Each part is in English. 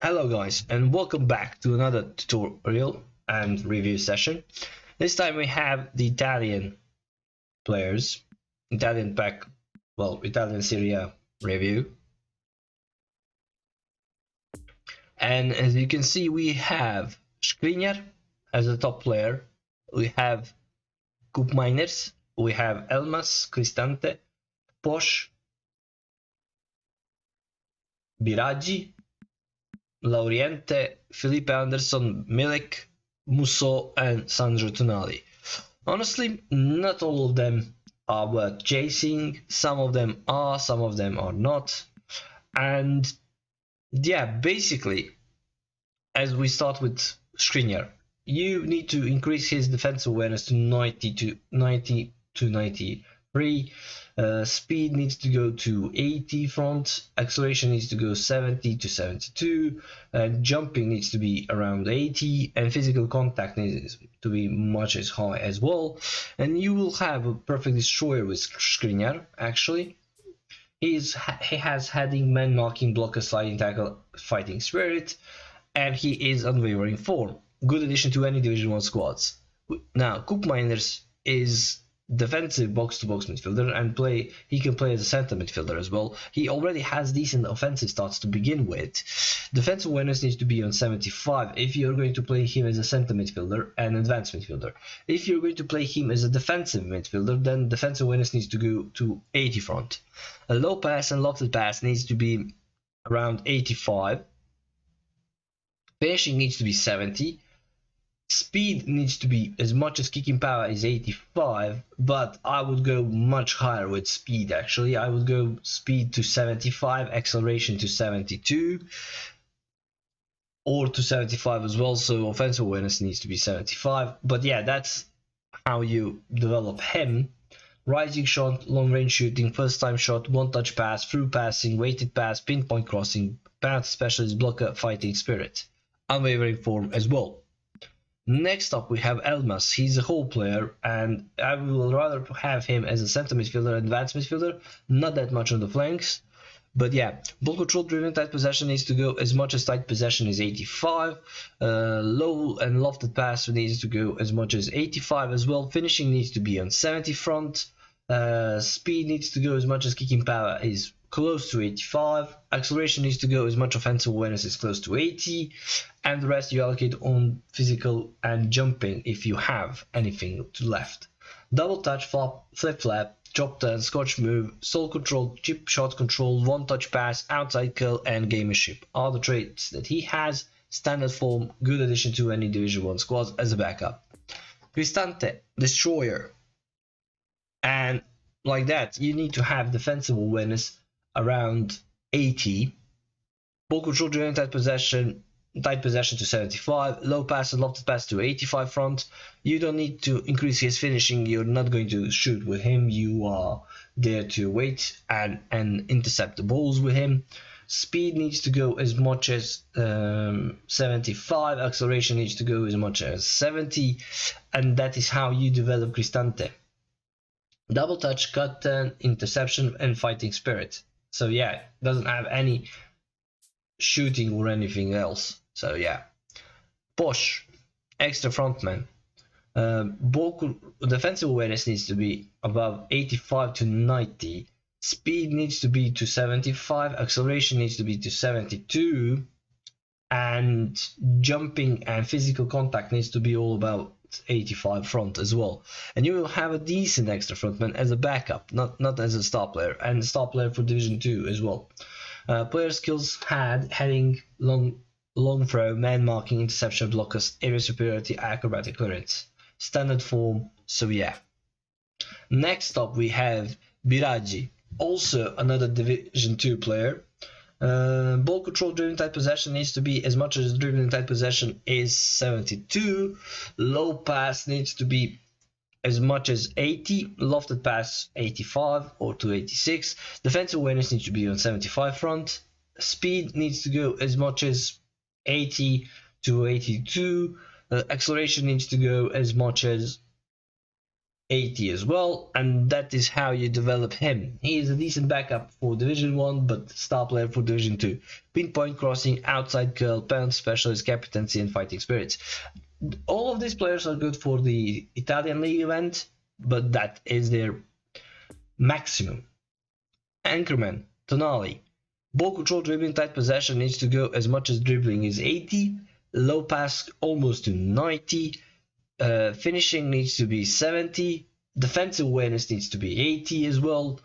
Hello guys, and welcome back to another tutorial and review session. This time we have the Italian players, Italian Serie A review. And as you can see, we have Skrinjar as a top player. We have Cup Miners, we have Elmas, Cristante, Posh, Biraggi, Lauriente, Felipe Anderson, Milik, Muso, and Sandro Tonali. Honestly, not all of them are worth chasing. Some of them are not. And yeah, basically, as we start with Skriniar, you need to increase his defense awareness to 90 to 93. Speed needs to go to 80 front, acceleration needs to go 70 to 72, jumping needs to be around 80, and physical contact needs to be much as high as well. And you will have a perfect destroyer with Skriniar. Actually, he has heading, man marking, blocker, sliding tackle, fighting spirit, and he is unwavering form. Good addition to any Division 1 squads. Now, Cup Miners is defensive box-to-box midfielder, and he can play as a center midfielder as well. He already has decent offensive stats to begin with. Defensive awareness needs to be on 75 if you're going to play him as a center midfielder and advanced midfielder. If you're going to play him as a defensive midfielder, then defensive awareness needs to go to 80 front. A low pass and lofted pass needs to be around 85. Finishing needs to be 70. Speed needs to be as much as kicking power is 85, but I would go much higher with speed. Actually, I would go speed to 75, acceleration to 72, or to 75 as well. So offensive awareness needs to be 75. But yeah, that's how you develop him. Rising shot, long range shooting, first time shot, one touch pass, through passing, weighted pass, pinpoint crossing, penalty specialist, blocker, fighting spirit, unwavering form as well. Next up, we have Elmas. He's a whole player, and I will rather have him as a center midfielder, advanced midfielder, not that much on the flanks. But yeah, ball control driven tight possession needs to go as much as tight possession is 85. Low and lofted pass needs to go as much as 85 as well. Finishing needs to be on 70 front. Speed needs to go as much as kicking power is close to 85. Acceleration needs to go as much offensive awareness is close to 80, and the rest you allocate on physical and jumping if you have anything to left. Double touch, flip flap, chop turn, scotch move, soul control, chip shot control, one touch pass, outside kill, and gamership are the traits that he has. Standard form, good addition to any Division 1 squads as a backup. Cristante, destroyer, and like that you need to have defensive awareness around 80, ball control during tight possession to 75, low pass and lofted pass to 85 front. You don't need to increase his finishing. You're not going to shoot with him. You are there to wait and intercept the balls with him. Speed needs to go as much as 75. Acceleration needs to go as much as 70, and that is how you develop Cristante. Double touch, cut turn, interception, and fighting spirit. So yeah, doesn't have any shooting or anything else. So yeah. Posh, extra frontman. Defensive awareness needs to be above 85 to 90. Speed needs to be to 75. Acceleration needs to be to 72. And jumping and physical contact needs to be all about 85 front as well. And you will have a decent extra frontman as a backup, not as a star player, and star player for Division 2 as well. Player skills had heading, long throw, man marking, interception, blockers, area superiority, acrobatic clearance. Standard form, so yeah. Next up we have Biraggi, also another Division 2 player. Ball control driven tight possession needs to be as much as driven tight possession is 72. Low pass needs to be as much as 80. Lofted pass 85 or to 86. Defensive awareness needs to be on 75 front. Speed needs to go as much as 80 to 82. Acceleration needs to go as much as 80 as well, and that is how you develop him. He is a decent backup for Division 1, but star player for Division 2. Pinpoint crossing, outside curl, penalty specialist, captaincy, and fighting spirits. All of these players are good for the Italian League event, but that is their maximum. Anchorman, Tonali. Ball control, dribbling, tight possession needs to go as much as dribbling is 80. Low pass almost to 90. Finishing needs to be 70. Defensive awareness needs to be 80 as well.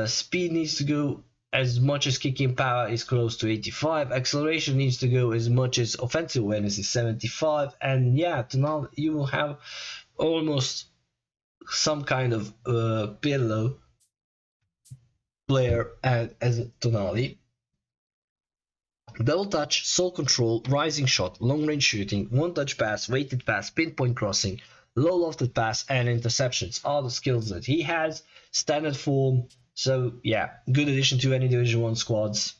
Speed needs to go as much as kicking power is close to 85. Acceleration needs to go as much as offensive awareness is 75. And yeah, Tonali, you will have almost some kind of Pirlo player as Tonali. Double touch, soul control, rising shot, long range shooting, one touch pass, weighted pass, pinpoint crossing, low lofted pass, and interceptions are the skills that he has. Standard form. So yeah, good addition to any Division 1 squads.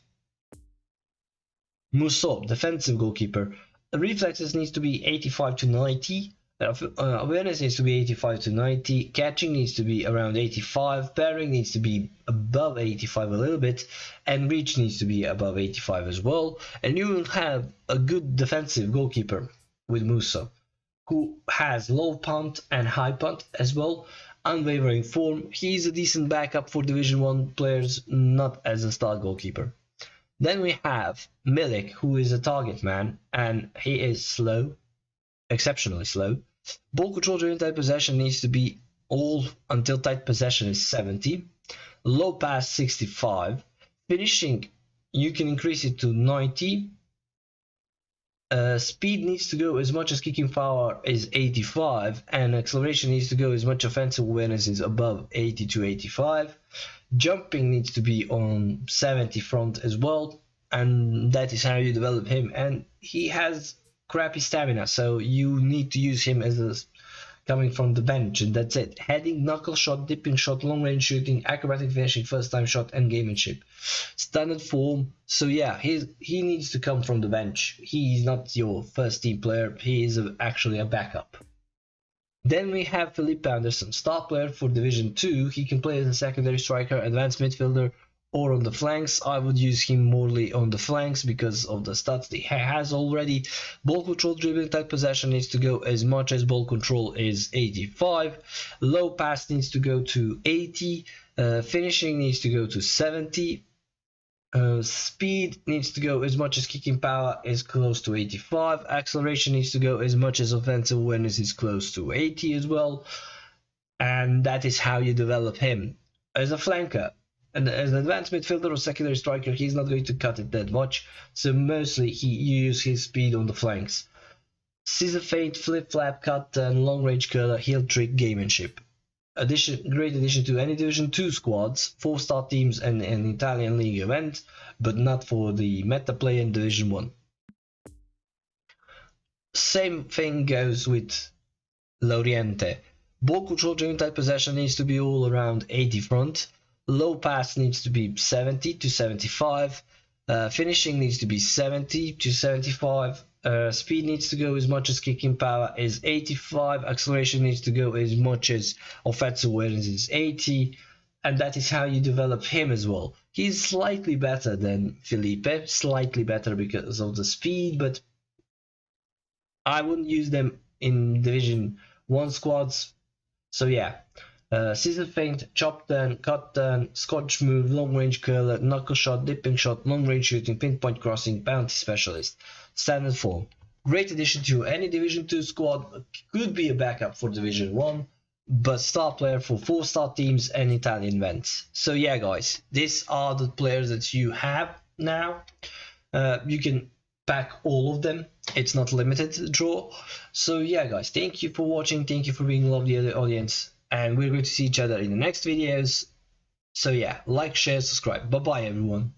Muso, defensive goalkeeper. The reflexes needs to be 85 to 90. Awareness needs to be 85 to 90. Catching needs to be around 85. Pairing needs to be above 85 a little bit. And reach needs to be above 85 as well. And you will have a good defensive goalkeeper with Muso, who has low punt and high punt as well. Unwavering form. He's a decent backup for Division 1 players, not as a star goalkeeper. Then we have Milik, who is a target man, and he is slow, exceptionally slow. Ball control during tight possession needs to be all until tight possession is 70. Low pass 65. Finishing, you can increase it to 90. Speed needs to go as much as kicking power is 85, and acceleration needs to go as much offensive awareness is above 80 to 85. Jumping needs to be on 70 front as well, and that is how you develop him. And he has crappy stamina, so you need to use him as a coming from the bench, and that's it. Heading, knuckle shot, dipping shot, long range shooting, acrobatic finishing, first time shot, and gamemanship. Standard form. So yeah, he needs to come from the bench. He's not your first team player. He is actually a backup. Then we have Felipe Anderson, star player for Division 2. He can play as a secondary striker, advanced midfielder, or on the flanks. I would use him morely on the flanks because of the stats that he has already. Ball control, dribbling, tight possession needs to go as much as ball control is 85. Low pass needs to go to 80. Finishing needs to go to 70. Speed needs to go as much as kicking power is close to 85. Acceleration needs to go as much as offensive awareness is close to 80 as well. And that is how you develop him. As a flanker, and as an advanced midfielder or secondary striker, he's not going to cut it that much, so mostly he uses his speed on the flanks. Scissor feint, flip flap, cut turn, long range curler, heel trick, gamemanship. Great addition to any Division 2 squads, 4-star teams and an Italian League event, but not for the meta play in Division 1. Same thing goes with Loriente. Ball control during tight possession needs to be all around 80 front. Low pass needs to be 70 to 75. Finishing needs to be 70 to 75. Speed needs to go as much as kicking power is 85. Acceleration needs to go as much as offensive awareness is 80. And that is how you develop him as well. He's slightly better than Felipe, slightly better because of the speed, but I wouldn't use them in Division 1 squads. So yeah. Scissor feint, chop turn, cut turn, scotch move, long range curler, knuckle shot, dipping shot, long range shooting, pinpoint crossing, bounty specialist. Standard form. Great addition to any Division 2 squad. Could be a backup for Division 1, but star player for 4-star teams and Italian events. So yeah guys, these are the players that you have now. You can pack all of them. It's not limited draw. So yeah guys, thank you for watching, thank you for being a lovely audience. And we're going to see each other in the next videos. So yeah, like, share, subscribe. Bye bye everyone.